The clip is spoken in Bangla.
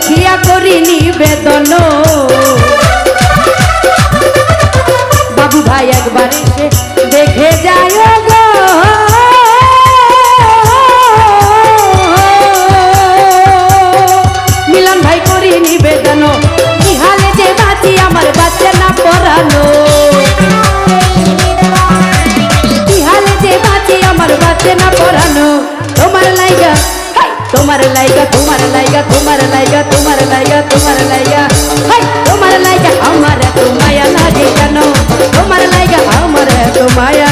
দেখিয়া করি নিবেদন বাবু ভাই একবার এসে দেখে যায় গো মিলন ভাই করি নিবেদন ইহালে যে বাঁচি আমার বাচ্চা না পড়ানো ইহালে যে বাঁচি আমার বাচ্চা না পড়ানো তোমার লাইগা তোমার লাইগা তোমার লাইগা তোমার লাইগা তোমার লাইগা তোমার লাইগা তোমার লাইগা আমার এত মায়া লাগে কেন তোমার লাইগা আমার এত মায়া